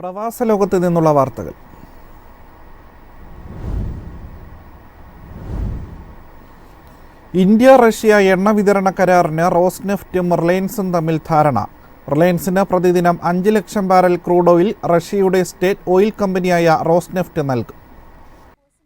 പ്രവാസ ലോകത്ത് നിന്നുള്ള വാർത്തകൾ. ഇന്ത്യ റഷ്യ എണ്ണ വിതരണ കരാറിന് റോസ്നെഫ്റ്റും റിലയൻസും തമ്മിൽ ധാരണ. റിലയൻസിന് പ്രതിദിനം 5 ലക്ഷം ബാരൽ ക്രൂഡ് ഓയിൽ റഷ്യയുടെ സ്റ്റേറ്റ് ഓയിൽ കമ്പനിയായ റോസ്നെഫ്റ്റ് നൽകും.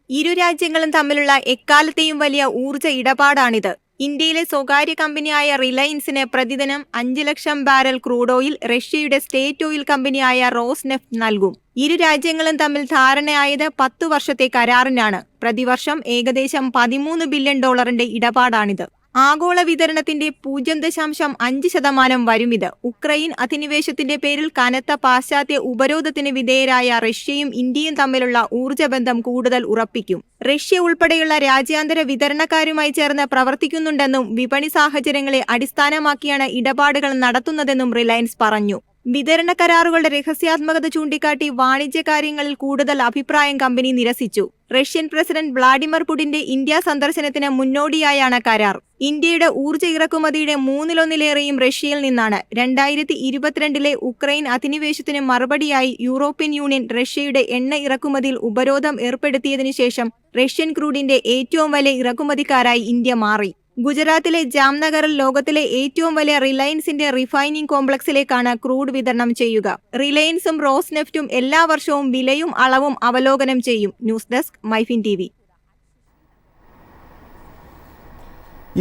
ഇരു രാജ്യങ്ങളും തമ്മിലുള്ള എക്കാലത്തെയും വലിയ ഊർജ്ജ ഇടപാടാണിത്. ഇന്ത്യയിലെ സ്വകാര്യ കമ്പനിയായ റിലയൻസിന് പ്രതിദിനം 5 ലക്ഷം ബാരൽ ക്രൂഡ് ഓയിൽ റഷ്യയുടെ സ്റ്റേറ്റ് ഓയിൽ കമ്പനിയായ റോസ്നെഫ്റ്റ് നൽകും. ഇരു രാജ്യങ്ങളും തമ്മിൽ ധാരണയായത് 10 വർഷത്തെ കരാറിനാണ്. പ്രതിവർഷം ഏകദേശം $13 ബില്യൺ ഇടപാടാണിത്. ആഗോള വിതരണത്തിന്റെ 0.5% വരുമിത്. ഉക്രൈൻ അധിനിവേശത്തിന്റെ പേരിൽ കനത്ത പാശ്ചാത്യ ഉപരോധത്തിന് വിധേയരായ റഷ്യയും ഇന്ത്യയും തമ്മിലുള്ള ഊർജ്ജബന്ധം കൂടുതൽ ഉറപ്പിക്കും. റഷ്യ ഉൾപ്പെടെയുള്ള രാജ്യാന്തര വിതരണക്കാരുമായി ചേർന്ന് പ്രവർത്തിക്കുന്നുണ്ടെന്നും വിപണി സാഹചര്യങ്ങളെ അടിസ്ഥാനമാക്കിയാണ് ഇടപാടുകൾ നടത്തുന്നതെന്നും റിലയൻസ് പറഞ്ഞു. വിതരണ കരാറുകളുടെ രഹസ്യാത്മകത ചൂണ്ടിക്കാട്ടി വാണിജ്യ കാര്യങ്ങളിൽ കൂടുതൽ അഭിപ്രായം കമ്പനി നിരസിച്ചു. റഷ്യൻ പ്രസിഡന്റ് വ്ളാഡിമിർ പുടിന്റെ ഇന്ത്യ സന്ദർശനത്തിന് മുന്നോടിയായാണ് കരാർ. ഇന്ത്യയുടെ ഊർജ്ജ ഇറക്കുമതിയുടെ 1/3 റഷ്യയിൽ നിന്നാണ്. 2022 ഉക്രൈൻ അധിനിവേശത്തിന് മറുപടിയായി യൂറോപ്യൻ യൂണിയൻ റഷ്യയുടെ എണ്ണ ഇറക്കുമതിയിൽ ഉപരോധം ഏർപ്പെടുത്തിയതിനു ശേഷം റഷ്യൻ ക്രൂഡിന്റെ ഏറ്റവും വലിയ ഇറക്കുമതിക്കാരായി ഇന്ത്യ മാറി. ഗുജറാത്തിലെ ജാംനഗറിൽ ലോകത്തിലെ ഏറ്റവും വലിയ റിലയൻസിന്റെ റിഫൈനിംഗ് കോംപ്ലക്സിലേക്കാണ് ക്രൂഡ് വിതരണം ചെയ്യുക. റിലയൻസും റോസ്നെഫ്റ്റും എല്ലാ വർഷവും വിലയും അളവും അവലോകനം ചെയ്യും. News desk Myfin TV.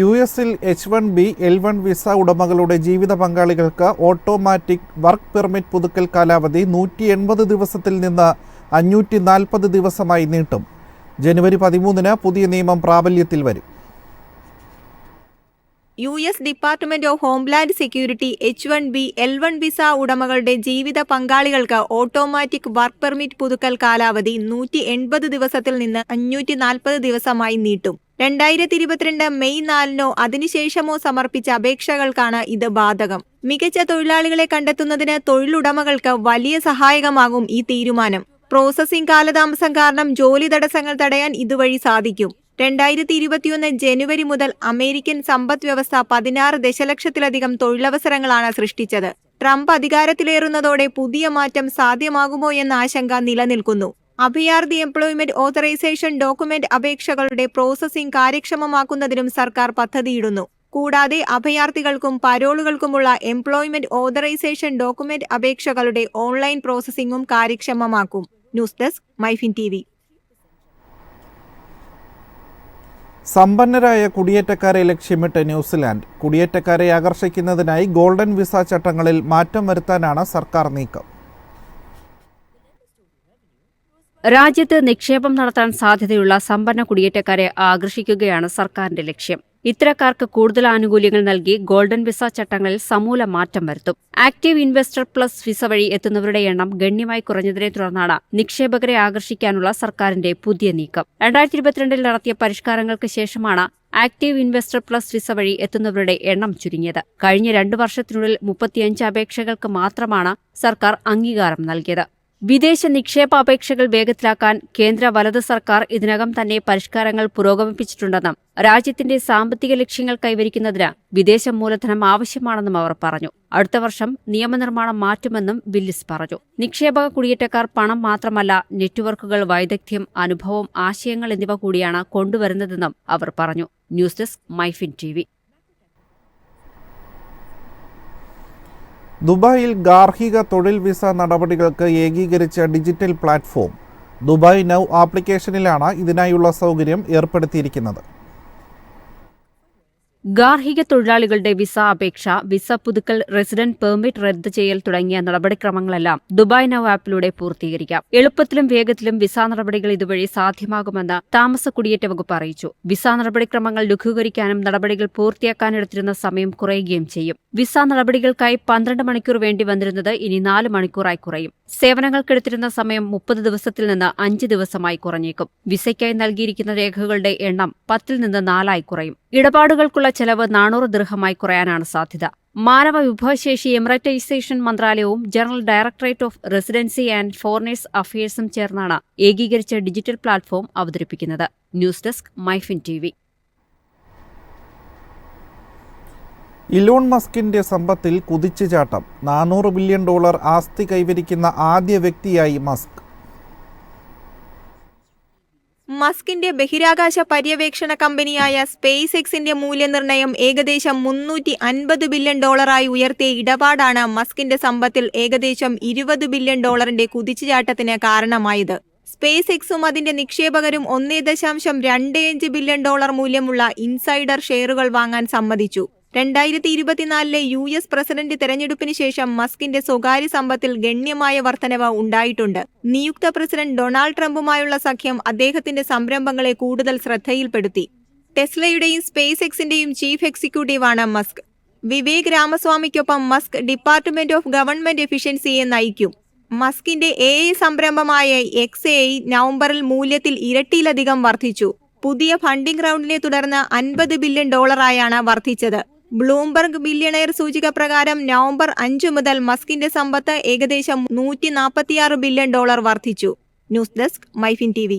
US-ൽ H-1B, L-1 visa ഉടമകളുടെ ജീവിത പങ്കാളികൾക്ക് ഓട്ടോമാറ്റിക് വർക്ക് പെർമിറ്റ് പുതുക്കൽ കാലാവധി 180 ദിവസത്തിൽ നിന്ന് 540 ദിവസമായി നീട്ടും. ജനുവരി 13 പുതിയ നിയമം പ്രാബല്യത്തിൽ വരും. US department of homeland security H-1B, L-1 visa ഉടമകളുടെ ജീവിത പങ്കാളികൾക്ക് ഓട്ടോമാറ്റിക് വർക്ക് പെർമിറ്റ് പുതുക്കൽ കാലാവധി 180 ദിവസത്തിൽ നിന്ന് 540 ദിവസമായി നീട്ടും. 2022 മെയ് 4 അതിനുശേഷമോ സമർപ്പിച്ച അപേക്ഷകൾക്കാണ് ഇത് ബാധകം. മികച്ച തൊഴിലാളികളെ കണ്ടെത്തുന്നതിന് തൊഴിലുടമകൾക്ക് വലിയ സഹായകമാകും ഈ തീരുമാനം. പ്രോസസ്സിംഗ് കാലതാമസം കാരണം ജോലി തടസ്സങ്ങൾ തടയാൻ ഇതുവഴി സാധിക്കും. 2021 ജനുവരി മുതൽ അമേരിക്കൻ സമ്പദ് വ്യവസ്ഥ 16 ദശലക്ഷത്തിലധികം തൊഴിലവസരങ്ങളാണ് സൃഷ്ടിച്ചത്. ട്രംപ് അധികാരത്തിലേറുന്നതോടെ പുതിയ മാറ്റം സാധ്യമാകുമോ എന്ന ആശങ്ക നിലനിൽക്കുന്നു. അഭയാർത്ഥി എംപ്ലോയ്മെന്റ് ഓതറൈസേഷൻ ഡോക്യുമെന്റ് അപേക്ഷകളുടെ പ്രോസസ്സിംഗ് കാര്യക്ഷമമാക്കുന്നതിനും സർക്കാർ പദ്ധതിയിടുന്നു. കൂടാതെ അഭയാർത്ഥികൾക്കും പരോളുകൾക്കുമുള്ള എംപ്ലോയ്മെന്റ് ഓതറൈസേഷൻ ഡോക്യുമെന്റ് അപേക്ഷകളുടെ ഓൺലൈൻ പ്രോസസ്സിംഗും കാര്യക്ഷമമാക്കും. News desk Myfin TV. സമ്പന്നരായ കുടിയേറ്റക്കാരെ ലക്ഷ്യമിട്ട് ന്യൂസിലാൻഡ്. കുടിയേറ്റക്കാരെ ആകർഷിക്കുന്നതിനായി ഗോൾഡൻ വിസ ചട്ടങ്ങളിൽ മാറ്റം വരുത്താനാണ് സർക്കാർ നീക്കം. രാജ്യത്ത് നിക്ഷേപം നടത്താൻ സാധ്യതയുള്ള സമ്പന്ന കുടിയേറ്റക്കാരെ ആകർഷിക്കുകയാണ് സർക്കാരിന്റെ ലക്ഷ്യം. ഇത്തരക്കാർക്ക് കൂടുതൽ ആനുകൂല്യങ്ങൾ നൽകി ഗോൾഡൻ വിസ ചട്ടങ്ങളിൽ സമൂല മാറ്റം വരുത്തും. ആക്റ്റീവ് ഇൻവെസ്റ്റർ പ്ലസ് വിസ വഴി എത്തുന്നവരുടെ എണ്ണം ഗണ്യമായി കുറഞ്ഞതിനെ തുടർന്നാണ് നിക്ഷേപകരെ ആകർഷിക്കാനുള്ള സർക്കാരിന്റെ പുതിയ നീക്കം. 2022 നടത്തിയ പരിഷ്കാരങ്ങൾക്ക് ശേഷമാണ് ആക്റ്റീവ് ഇൻവെസ്റ്റർ പ്ലസ് വിസ വഴി എത്തുന്നവരുടെ എണ്ണം ചുരുങ്ങിയത്. കഴിഞ്ഞ 2 വർഷത്തിനുള്ളിൽ 35 അപേക്ഷകൾക്ക് മാത്രമാണ് സർക്കാർ അംഗീകാരം നൽകിയത്. വിദേശ നിക്ഷേപ അപേക്ഷകൾ വേഗത്തിലാക്കാൻ കേന്ദ്ര വലത് സർക്കാർ ഇതിനകം തന്നെ പരിഷ്കാരങ്ങൾ പുരോഗമിപ്പിച്ചിട്ടുണ്ടെന്നും രാജ്യത്തിന്റെ സാമ്പത്തിക ലക്ഷ്യങ്ങൾ കൈവരിക്കുന്നതിന് വിദേശ മൂലധനം ആവശ്യമാണെന്നും അവർ പറഞ്ഞു. അടുത്ത വർഷം നിയമനിർമ്മാണം മാറ്റുമെന്നും വില്ലിസ് പറഞ്ഞു. നിക്ഷേപക കുടിയേറ്റക്കാർ പണം മാത്രമല്ല, നെറ്റ്വർക്കുകൾ, വൈദഗ്ധ്യം, അനുഭവം, ആശയങ്ങൾ എന്നിവ കൂടിയാണ് കൊണ്ടുവരുന്നതെന്നും അവർ പറഞ്ഞു. News desk Myfin TV. ദുബായിൽ ഗാർഹിക തൊഴിൽ വിസ നടപടികൾക്ക് ഏകീകരിച്ച ഡിജിറ്റൽ പ്ലാറ്റ്ഫോം ദുബായ് നൗ ആപ്ലിക്കേഷനിലാണ് ഇതിനായുള്ള സൗകര്യം ഏർപ്പെടുത്തിയിരിക്കുന്നത്. ഗാർഹിക തൊഴിലാളികളുടെ വിസ അപേക്ഷ, വിസ പുതുക്കൽ, റെസിഡന്റ് പെർമിറ്റ് റദ്ദ് ചെയ്യൽ തുടങ്ങിയ നടപടിക്രമങ്ങളെല്ലാം ദുബായ് നൗ ആപ്പിലൂടെ പൂർത്തീകരിക്കാം. എളുപ്പത്തിലും വേഗത്തിലും വിസ നടപടികൾ ഇതുവഴി സാധ്യമാകുമെന്ന് താമസ കുടിയേറ്റ വകുപ്പ് അറിയിച്ചു. വിസ നടപടിക്രമങ്ങൾ ലഘൂകരിക്കാനും നടപടികൾ പൂർത്തിയാക്കാനെടുത്തിരുന്ന സമയം കുറയുകയും ചെയ്യും. വിസ നടപടികൾക്കായി 12 മണിക്കൂർ വേണ്ടി വന്നിരുന്നത് ഇനി 4 മണിക്കൂറായി കുറയും. സേവനങ്ങൾക്കെടുത്തിരുന്ന സമയം 30 ദിവസത്തിൽ നിന്ന് 5 ദിവസമായി കുറഞ്ഞേക്കും. വിസയ്ക്കായി നൽകിയിരിക്കുന്ന രേഖകളുടെ എണ്ണം 10 നിന്ന് 4 കുറയും. ഇടപാടുകൾക്കുള്ള ചെലവ് 400 ദിർഹമായി കുറയാനാണ് സാധ്യത. മാനവ വിഭവശേഷി എമിറേറ്റൈസേഷൻ മന്ത്രാലയവും general directorate of residency and foreigners അഫയേഴ്സും ചേർന്നാണ് ഏകീകരിച്ച ഡിജിറ്റൽ പ്ലാറ്റ്ഫോം അവതരിപ്പിക്കുന്നത്. News desk Myfin TV. Elon മസ്കിന്റെ സമ്പത്തിൽ കുതിച്ചുചാട്ടം. $400 ബില്യൺ ആസ്തി കൈവരിക്കുന്ന ആദ്യ വ്യക്തിയായി മസ്ക്. മസ്കിന്റെ ബഹിരാകാശ പര്യവേക്ഷണ കമ്പനിയായ സ്പേസ് എക്സിന്റെ മൂല്യനിർണ്ണയം ഏകദേശം $350 ബില്യൺ ഉയർത്തിയ ഇടപാടാണ് മസ്കിന്റെ സമ്പത്തിൽ ഏകദേശം $20 ബില്യൺ കുതിച്ചുചാട്ടത്തിന് കാരണമായത്. സ്പേസ് എക്സും അതിന്റെ നിക്ഷേപകരും $1.25 ബില്യൺ മൂല്യമുള്ള ഇൻസൈഡർ ഷെയറുകൾ വാങ്ങാൻ സമ്മതിച്ചു. 2024 US പ്രസിഡന്റ് തെരഞ്ഞെടുപ്പിന് ശേഷം മസ്കിന്റെ സ്വകാര്യ സമ്പത്തിൽ ഗണ്യമായ വർധനവ് ഉണ്ടായിട്ടുണ്ട്. നിയുക്ത പ്രസിഡന്റ് ഡൊണാൾഡ് ട്രംപുമായുള്ള സഖ്യം അദ്ദേഹത്തിന്റെ സംരംഭങ്ങളെ കൂടുതൽ ശ്രദ്ധയിൽപ്പെടുത്തി. ടെസ്ലയുടെയും സ്പേസ് എക്സിന്റെയും ചീഫ് എക്സിക്യൂട്ടീവാണ് മസ്ക്. വിവേക് രാമസ്വാമിക്കൊപ്പം മസ്ക് ഡിപ്പാർട്ട്മെന്റ് ഓഫ് ഗവൺമെന്റ് എഫിഷ്യൻസിയെ നയിക്കും. മസ്കിന്റെ AI സംരംഭമായ XAI നവംബറിൽ മൂല്യത്തിൽ ഇരട്ടിയിലധികം വർദ്ധിച്ചു. പുതിയ ഫണ്ടിംഗ് റൗണ്ടിനെ തുടർന്ന് $50 ബില്യൺ വർദ്ധിച്ചത്. ബ്ലൂംബർഗ് ബില്യണയർ സൂചിക പ്രകാരം നവംബർ 5 മുതൽ മസ്കിന്റെ സമ്പത്ത് ഏകദേശം $146 ബില്യൺ വർദ്ധിച്ചു. News desk, Myfin TV.